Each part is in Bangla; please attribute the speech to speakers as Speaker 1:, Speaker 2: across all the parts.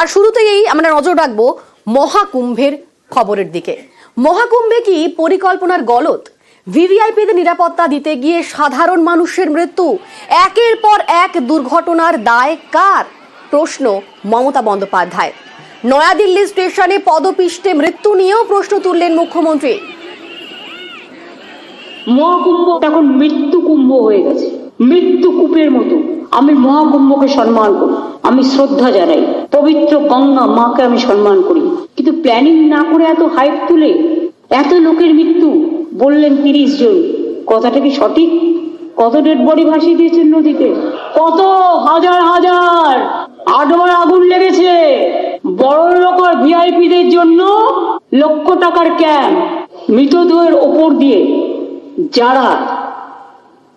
Speaker 1: আর শুরুতেই আমরা নজর রাখবো মহাকুম্ভের খবরের দিকে। মহাকুম্ভে কি পরিকল্পনার গলদ? ভিভিআইপিদের নিরাপত্তা দিতে গিয়ে সাধারণ মানুষের মৃত্যু, একের পর এক দুর্ঘটনার দায় কার? প্রশ্ন মমতা বন্দ্যোপাধ্যায়। নয়াদিল্লি স্টেশনে পদপিষ্টে মৃত্যু নিয়েও প্রশ্ন তুললেন মুখ্যমন্ত্রী।
Speaker 2: মহাকুম্ভ এখন মৃত্যু কুম্ভ হয়ে গেছে, মৃত্যু কূপের মতো। আমি মহাকুম্ভকে সম্মান করি, আমি শ্রদ্ধা জানাই, পবিত্র গঙ্গা মাকে আমি সম্মান করি, কিন্তু প্ল্যানিং না করে এত হাইপ তুলে এত লোকের মৃত্যু বললেন 30 জন, কথাটা কি সঠিক? কত ডেড বডি ভাসিয়ে দিয়েছেন নদীতে, কত হাজার হাজার আডোয়ার আগুন লেগেছে। বড় লোক আর ভিআইপিদের জন্য লক্ষ টাকার ক্যাম্প, মৃতদেহের ওপর দিয়ে যারা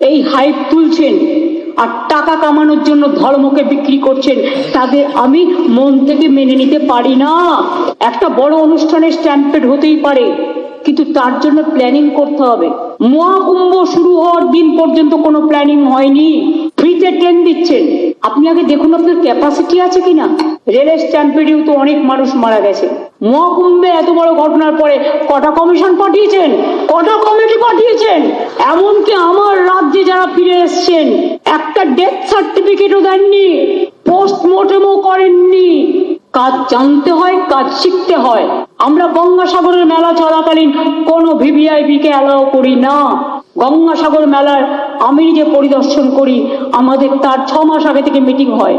Speaker 2: এই হাইপ তুলছেন আর টাকা কামানোর জন্য ধর্মকে বিক্রি করছেন, তাদের আমি মন থেকে মেনে নিতে পারি না। একটা বড় অনুষ্ঠানের স্ট্যাম্পেড হতেই পারে, কিন্তু তার জন্য প্ল্যানিং করতে হবে। মহাকুম্ভ শুরু হওয়ার দিন পর্যন্ত কোনো প্ল্যানিং হয়নি, ফ্রিতে ট্রেন দিচ্ছেন। আপনি আগে দেখুন আপনার ক্যাপাসিটি আছে কিনা। রেলের স্ট্যাম্পেডেও তো অনেক মানুষ মারা গেছে। মহাকুম্ভে এত বড় ঘটনার পরে কটা কমিশন পাঠিয়েছেন, কটা কমিটি পাঠিয়েছেন, এমনকি আমার রাজ্যে যারা ফিরে এসছেন একটা ডেথ সার্টিফিকেটও দেননি, পোস্টমর্টেমও করেননি। কাজ জানতে হয়, কাজ শিখতে হয়। আমরা গঙ্গাসাগরের মেলা চলাকালীন কোনো ভিভিআইপি কে অ্যালাউ করি না। গঙ্গাসাগর মেলার আমি নিজে পরিদর্শন করি, আমাদের তার 6 মাস আগে থেকে মিটিং হয়।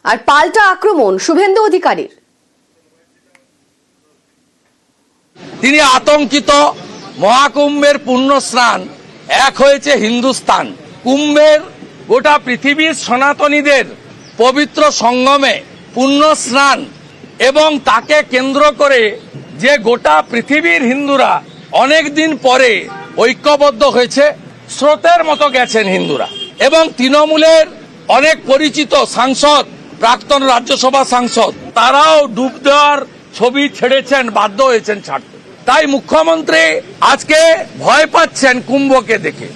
Speaker 1: আর পাল্টা আক্রমণ শুভেন্দু অধিকারীর।
Speaker 3: তিনি আতঙ্কিত। মহাকুম্ভের পুণ্য স্নান এক হয়েছে হিন্দুস্তান। কুম্ভের গোটা পৃথিবীর সনাতনীদের পবিত্র সঙ্গমে পুণ্য স্নান, এবং তাকে কেন্দ্র করে যে গোটা পৃথিবীর হিন্দুরা অনেক দিন পরে ঐক্যবদ্ধ হয়েছে, স্রোতের মতো গেছেন হিন্দুরা। এবং তৃণমূলের অনেক পরিচিত সাংসদ, প্রাক্তন রাজ্যসভা সাংসদ, তারাও ডুব দেওয়ার ছবি ছেড়েছেন, বাধ্য হয়েছেন ছাড়তে। তাই মুখ্যমন্ত্রী আজকে ভয় পাচ্ছেন কুম্ভকে দেখে।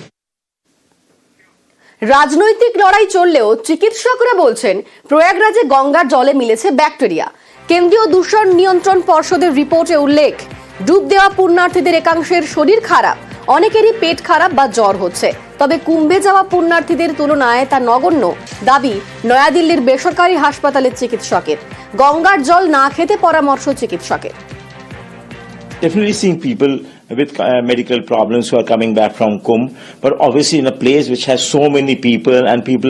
Speaker 1: রাজনৈতিক লড়াই চললেও চিকিৎসকরা বলছেন প্রয়াগরাজে গঙ্গার জলে মিলেছে ব্যাকটেরিয়া। কেন্দ্রীয় দূষণ নিয়ন্ত্রণ পর্ষদের রিপোর্টে উল্লেখ, ডুব দেওয়া পুণ্যার্থীদের একাংশের শরীর খারাপ, অনেকেরই পেট খারাপ বা জ্বর হচ্ছে। তবে কুম্ভে যাওয়া পুণ্যার্থীদের তুলনায় তা নগণ্য, দাবি নয়াদিল্লির বেসরকারি হাসপাতালের চিকিৎসকের। গঙ্গার জল না খেতে পরামর্শ চিকিৎসকের।
Speaker 4: Definitely seeing people with medical problems who are coming back from Kumbh, but obviously in a place which has so many people and people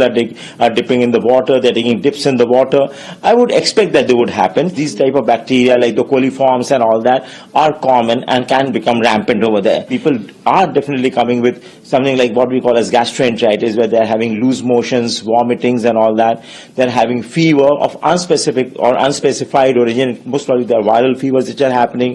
Speaker 4: are dipping in the water, they're taking dips in the water, I would expect that they would happen. These type of bacteria like the coliforms and all that are common and can become rampant over there. People are definitely coming with something like what we call as gastroenteritis, where they're having loose motions, vomitings and all that. They're having fever of unspecific or unspecified origin. Most probably there are viral fevers which are happening.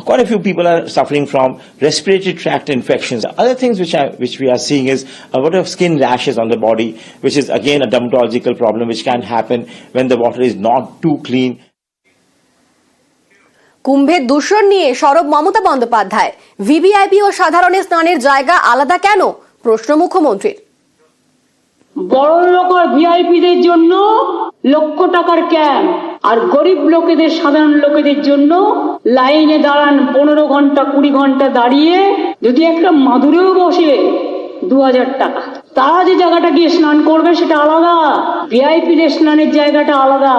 Speaker 4: Quite a few people are suffering from respiratory tract infections. Other things which we are seeing is a lot of skin rashes on the body, which is again a dermatological problem which can happen when the water is not too clean.
Speaker 1: কুম্ভের দূষণ নিয়ে সরব মমতা বন্দ্যোপাধ্যায়। ভিভিআইপি ও সাধারণ স্নানের জায়গা আলাদা কেন? প্রশ্ন মুখ্যমন্ত্রীর।
Speaker 2: বড় লোক আর ভিআইপিদের জন্য লক্ষ টাকার ক্যাম্প, আর গরিব লোকেদের, সাধারণ লোকেদের জন্য লাইনে দাঁড়ান 15 ঘন্টা 20 ঘন্টা দাঁড়িয়ে, যদি একটা মাদুরেও বসে 2000 টাকা। তারা যে জায়গাটা গিয়ে স্নান করবে সেটা আলাদা, ভিআইপিদের স্নানের জায়গাটা আলাদা।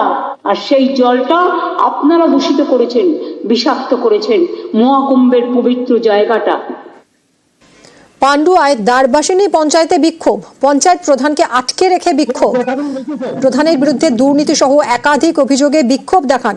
Speaker 2: আর সেই জলটা আপনারা দূষিত করেছেন, বিষাক্ত করেছেন মহাকুম্ভের পবিত্র জায়গাটা।
Speaker 5: পান্ডুয়ায় দ্বারবাসিনী পঞ্চায়েতে বিক্ষোভ, পঞ্চায়েত প্রধানকে আটকে রেখে বিক্ষোভ। প্রধানের বিরুদ্ধে দুর্নীতি সহ একাধিক অভিযোগে বিক্ষোভ দেখান।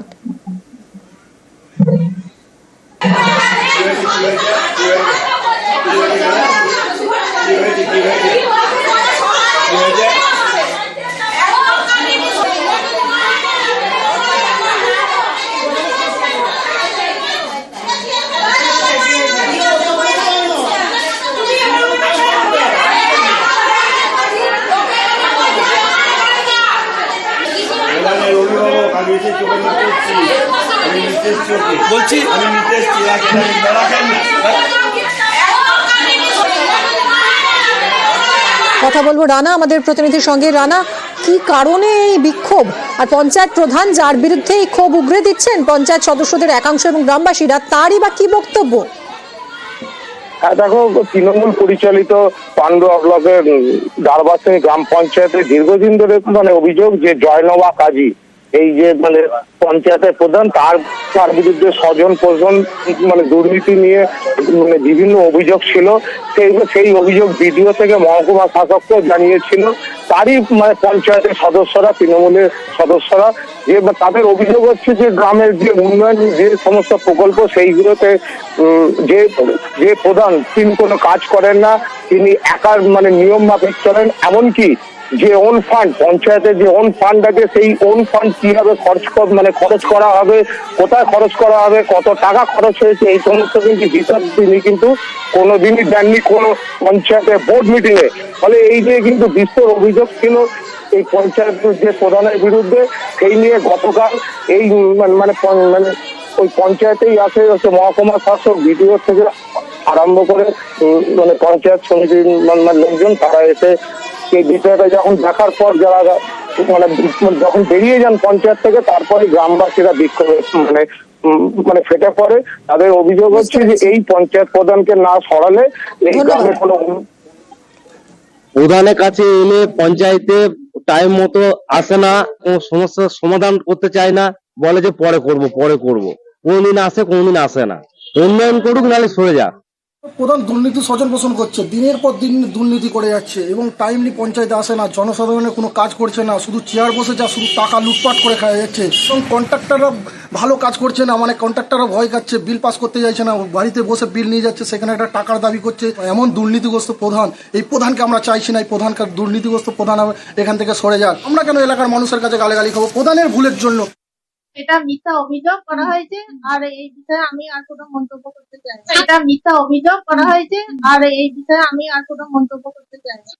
Speaker 3: বলছি
Speaker 5: কথা বলবো রানা, আমাদের প্রতিনিধির সঙ্গে। রানা, কি কারণে এই বিক্ষোভ, আর পঞ্চায়েত প্রধান যার বিরুদ্ধে এই ক্ষোভ উগরে দিচ্ছেন পঞ্চায়েত সদস্যদের একাংশ এবং গ্রামবাসীরা, তারই বা কি বক্তব্য?
Speaker 6: হ্যাঁ দেখো, তৃণমূল পরিচালিত পান্ডুয়া ব্লকের দারবাসিনী গ্রাম পঞ্চায়েতের দীর্ঘদিন ধরে অভিযোগ যে জয়নবা কাজী, এই যে পঞ্চায়েতের প্রধান, তার বিরুদ্ধে স্বজন পোষণ দুর্নীতি নিয়ে বিভিন্ন অভিযোগ ছিল। সেই অভিযোগ বিডিও থেকে মহকুমা শাসককে জানিয়েছিল। তারই পঞ্চায়েতের সদস্যরা, তৃণমূলের সদস্যরা, যে তাদের অভিযোগ হচ্ছে যে গ্রামের যে উন্নয়ন, যে সমস্ত প্রকল্প, সেইগুলোতে যে প্রধান তিনি কোনো কাজ করেন না, তিনি একার নিয়ম মাফিক চলেন। এমনকি যে ওন ফান্ড, পঞ্চায়েতের যে ওন ফান্ড আছে, সেই ওন ফান্ড কিভাবে খরচ করা হবে, কোথায় খরচ করা হবে, কত টাকা খরচ হয়েছে, এই সমস্ত কিন্তু হিসাব তিনি কিন্তু কোনোদিনই দেননি কোনো পঞ্চায়েতের বোর্ড মিটিং এ। ফলে এই যে কিন্তু বিস্তর অভিযোগ ছিল এই পঞ্চায়েতের যে প্রধানের বিরুদ্ধে, সেই নিয়ে গতকাল এই ওই পঞ্চায়েতেই আছে মহকুমা শাসক, বিডিও থেকে আরম্ভ করে পঞ্চায়েত সমিতির লোকজন, তারা এসে এই বিষয়টা যখন দেখার পর যারা যখন বেরিয়ে যান পঞ্চায়েত থেকে, তারপরে গ্রামবাসীরা বিক্ষোভে ফেটে পড়ে। তাদের অভিযোগ হচ্ছে যে এই পঞ্চায়েত প্রধানকে না সরালে এই গ্রামে কোনো
Speaker 7: প্রধানের কাছে এলে পঞ্চায়েতে টাইম মতো আসে না, কোনো সমস্যার সমাধান করতে চায় না, বলে যে পরে করব। কোনদিন আসে, কোনদিন আসে না। উন্নয়ন করুক, নাহলে সরে যাক।
Speaker 8: প্রধান দুর্নীতি স্বজন পোষণ করছে, দিনের পর দিন দুর্নীতি করে যাচ্ছে এবং টাইমলি পঞ্চায়েতে আসে না, জনসাধারণের কোনো কাজ করছে না, শুধু চেয়ার বসে যা শুধু টাকা লুটপাট করে খাওয়া যাচ্ছে। এবং কন্ট্রাক্টররা ভালো কাজ করছে না, কন্ট্রাক্টররা ভয় খাচ্ছে, বিল পাস করতে যাচ্ছে না, বাড়িতে বসে বিল নিয়ে যাচ্ছে, সেখানে একটা টাকার দাবি করছে। এমন দুর্নীতিগ্রস্ত প্রধান, এই প্রধানকে আমরা চাইছি না, এই প্রধানকে দুর্নীতিগ্রস্ত প্রধান এখান থেকে সরে যাক। আমরা কেন এলাকার মানুষের কাছে গালাগালি খাবো প্রধানের ভুলের জন্য?
Speaker 9: এটা মিথ্যা অভিযোগ করা হয়েছে, আর এই বিষয়ে আমি আর কোনো মন্তব্য করতে চাই না। এটা মিথ্যা অভিযোগ করা হয়েছে, আর এই বিষয়ে আমি আর কোনো মন্তব্য করতে চাই না।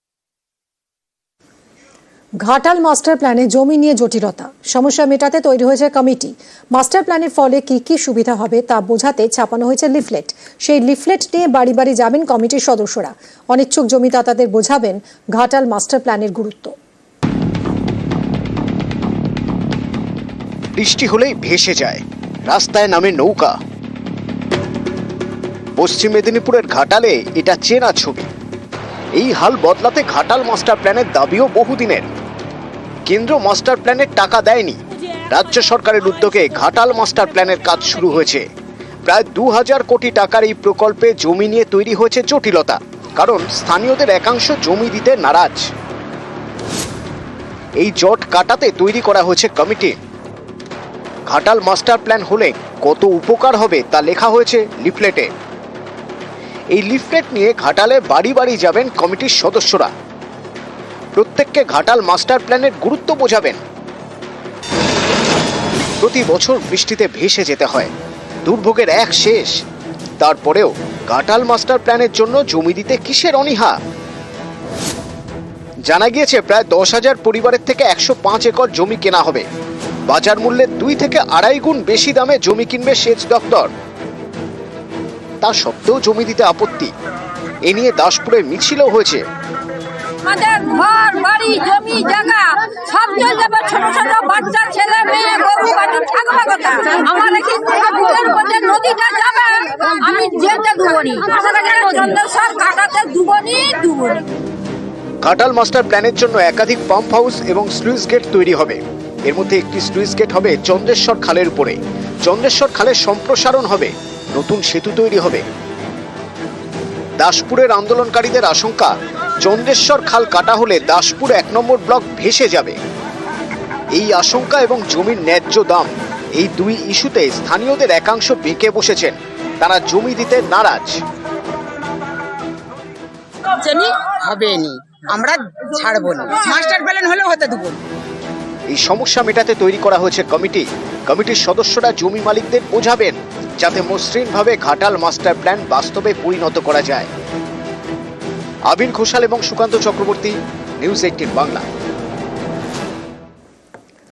Speaker 5: ঘাটাল মাস্টার প্ল্যানে জমি নিয়ে জটিলতা, সমস্যা মেটাতে তৈরি হয়েছে কমিটি। মাস্টার প্ল্যানের ফলে কি কি সুবিধা হবে তা বোঝাতে ছাপানো হয়েছে লিফলেট। সেই লিফলেট নিয়ে বাড়ি বাড়ি যাবেন কমিটির সদস্যরা। অনিচ্ছুক জমিদাতাদের বোঝাবেন ঘাটাল মাস্টার প্ল্যানের গুরুত্ব।
Speaker 10: বৃষ্টি হলেই ভেসে যায়, রাস্তায় নামে নৌকা। পশ্চিম মেদিনীপুরের ঘাটালে এটা চেনা ছবি। এই হাল বদলাতে ঘাটাল মাস্টার প্ল্যানের দাবিও বহুদিনের। কেন্দ্র মাস্টার প্ল্যানের টাকা দেয়নি, রাজ্য সরকারের উদ্যোগে ঘাটাল মাস্টার প্ল্যানের কাজ শুরু হয়েছে। প্রায় 2000 কোটি টাকার এই প্রকল্পে জমি নিয়ে তৈরি হয়েছে জটিলতা, কারণ স্থানীয়দের একাংশ জমি দিতে নারাজ। এই জট কাটাতে তৈরি করা হয়েছে কমিটি। ঘাটাল মাস্টার প্ল্যান হলে কত উপকার হবে তা লেখা হয়েছে লিফলেটে। এই লিফলেট নিয়ে ঘাটালে বাড়ি বাড়ি যাবেন কমিটির সদস্যরা। প্রত্যেককে ঘাটাল মাস্টার প্ল্যানের গুরুত্ব বোঝাবেন। প্রতি বছর বৃষ্টিতে ভেসে যেতে হয়, দুর্ভোগের এক শেষ। তারপরেও ঘাটাল মাস্টার প্ল্যানের জন্য জমি দিতে কিসের অনীহা? জানা গিয়েছে প্রায় 10,000 পরিবারের থেকে 105 একর জমি কেনা হবে। বাজার মূল্যের 2 থেকে 2.5 গুণ বেশি দামে জমি কিনবে সেচ দপ্তর। তা সত্ত্বেও জমি দিতে আপত্তি। এ নিয়ে দাসপুরে মিছিলও হয়েছে।
Speaker 9: আমাদের ঘর বাড়ি জমি জায়গা সব চলে যাবে, ছোট ছোট বাচ্চা ছেলে মেয়ে গরু বাড়ি থাকবে কথা। আমার কি বুকের মধ্যে নদীটা যাবে, আমি যেতে দুবনি, চন্দ্রেশ্বর কাটাতে দুবনি।
Speaker 10: ঘাটাল মাস্টার প্ল্যানের জন্য একাধিক পাম্প হাউস এবং স্লুইস গেট তৈরি হবে। এর মধ্যে একটি স্লুইস গেট হবে চন্দ্রেশ্বর খালের উপরে। চন্দ্রেশ্বর খালের সম্প্রসারণ হবে, নতুন সেতু তৈরি হবে। দাসপুরের আন্দোলনকারীদের আশঙ্কা, চন্দ্রেশ্বর খাল কাটা হলে দাসপুর 1 নম্বর ব্লক ভেসে যাবে। এই আশঙ্কা এবং জমির ন্যায্য দাম, এই দুই ইস্যুতে স্থানীয়দের একাংশ বেঁকে বসেছেন। তারা জমি দিতে নারাজ।
Speaker 11: হবেনি, আমরা ছাড়বো না, মাস্টার প্ল্যান হলেও হতে দেবো।
Speaker 10: এই সমস্যা মেটাতে তৈরি করা হয়েছে কমিটি। কমিটির সদস্যরা জমি মালিকদের বোঝাবেন, যাতে মসৃণভাবে ঘাটাল মাস্টার প্ল্যান বাস্তবে পরিণত করা যায়। আবির ঘোষাল এবং সুকান্ত চক্রবর্তী, নিউজ 18 বাংলা।